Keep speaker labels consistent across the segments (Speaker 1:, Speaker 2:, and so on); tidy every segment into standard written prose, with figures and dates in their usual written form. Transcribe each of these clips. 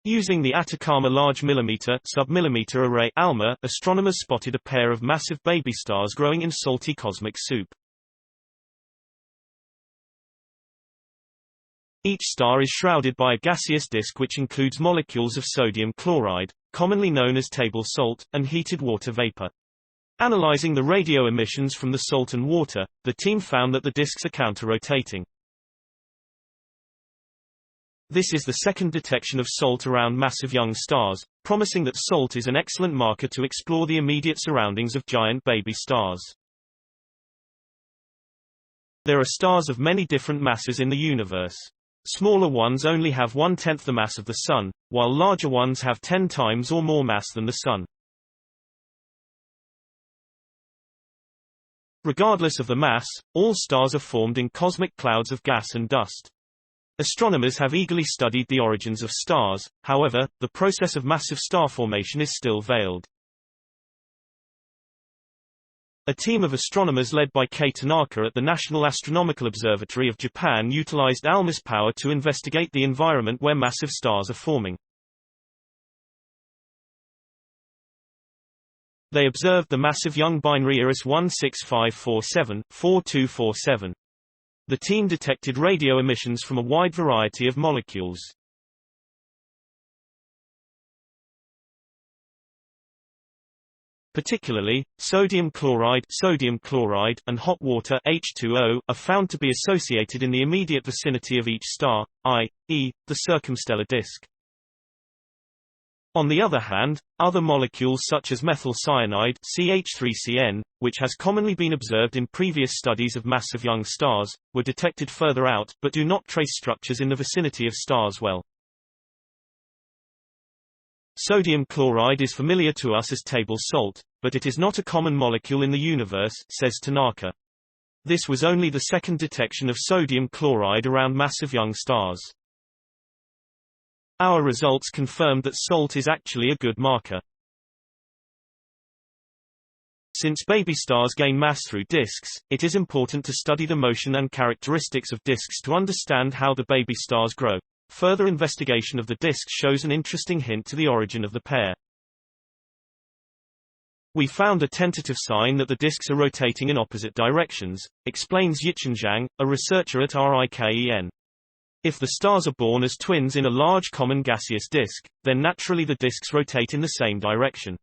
Speaker 1: Using the Atacama Large Millimeter submillimeter array ALMA, astronomers spotted a pair of massive baby stars growing in salty cosmic soup. Each star is shrouded by a gaseous disk which includes molecules of sodium chloride, commonly known as table salt, and heated water vapor. Analyzing the radio emissions from the salt and water, the team found that the disks are counter-rotating. This is the second detection of salt around massive young stars, promising that salt is an excellent marker to explore the immediate surroundings of giant baby stars. There are stars of many different masses in the universe. Smaller ones only have 1/10 the mass of the Sun, while larger ones have 10 times or more mass than the Sun. Regardless of the mass, all stars are formed in cosmic clouds of gas and dust. Astronomers have eagerly studied the origins of stars, however, the process of massive star formation is still veiled. A team of astronomers led by Kei Tanaka at the National Astronomical Observatory of Japan utilized ALMA's power to investigate the environment where massive stars are forming. They observed the massive young binary Iris 16547-4247. The team detected radio emissions from a wide variety of molecules. Particularly, sodium chloride and hot water H2O are found to be associated in the immediate vicinity of each star, i.e., the circumstellar disk. On the other hand, other molecules such as methyl cyanide CH3CN, which has commonly been observed in previous studies of massive young stars, were detected further out, but do not trace structures in the vicinity of stars well. Sodium chloride is familiar to us as table salt, but it is not a common molecule in the universe, says Tanaka. This was only the second detection of sodium chloride around massive young stars. Our results confirmed that salt is actually a good marker. Since baby stars gain mass through disks, it is important to study the motion and characteristics of disks to understand how the baby stars grow. Further investigation of the disks shows an interesting hint to the origin of the pair. We found a tentative sign that the disks are rotating in opposite directions, explains Yichen Zhang, a researcher at RIKEN. If the stars are born as twins in a large common gaseous disk, then naturally the disks rotate in the same direction.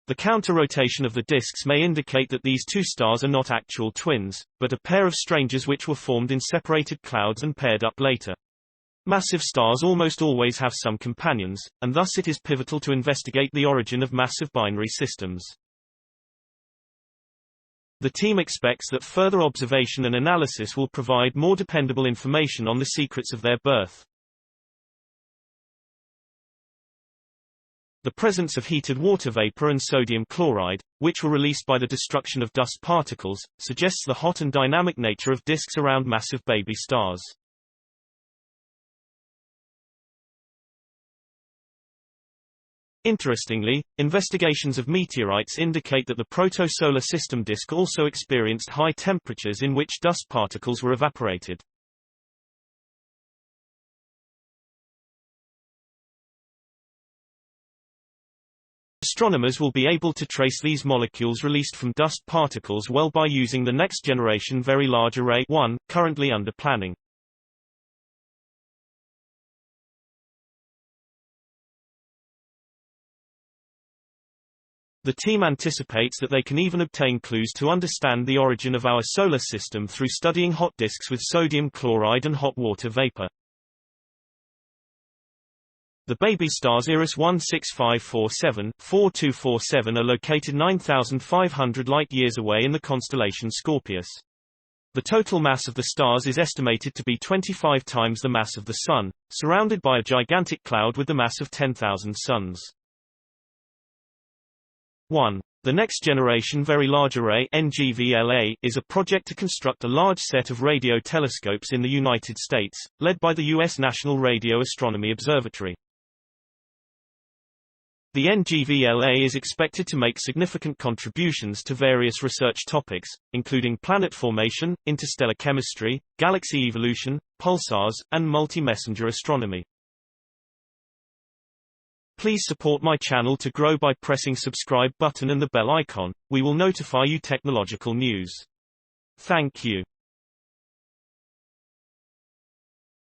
Speaker 1: The counter-rotation of the disks may indicate that these two stars are not actual twins, but a pair of strangers which were formed in separated clouds and paired up later. Massive stars almost always have some companions, and thus it is pivotal to investigate the origin of massive binary systems. The team expects that further observation and analysis will provide more dependable information on the secrets of their birth. The presence of heated water vapor and sodium chloride, which were released by the destruction of dust particles, suggests the hot and dynamic nature of disks around massive baby stars. Interestingly, investigations of meteorites indicate that the proto-solar system disk also experienced high temperatures in which dust particles were evaporated. Astronomers will be able to trace these molecules released from dust particles well by using the next-generation Very Large Array 1, currently under planning. The team anticipates that they can even obtain clues to understand the origin of our solar system through studying hot disks with sodium chloride and hot water vapor. The baby stars Iris 16547-4247 are located 9,500 light-years away in the constellation Scorpius. The total mass of the stars is estimated to be 25 times the mass of the Sun, surrounded by a gigantic cloud with the mass of 10,000 suns. 1. The Next Generation Very Large Array (NGVLA) is a project to construct a large set of radio telescopes in the United States, led by the U.S. National Radio Astronomy Observatory. The NGVLA is expected to make significant contributions to various research topics, including planet formation, interstellar chemistry, galaxy evolution, pulsars, and multi-messenger astronomy. Please support my channel to grow by pressing subscribe button and the bell icon. We will notify you technological news. Thank you.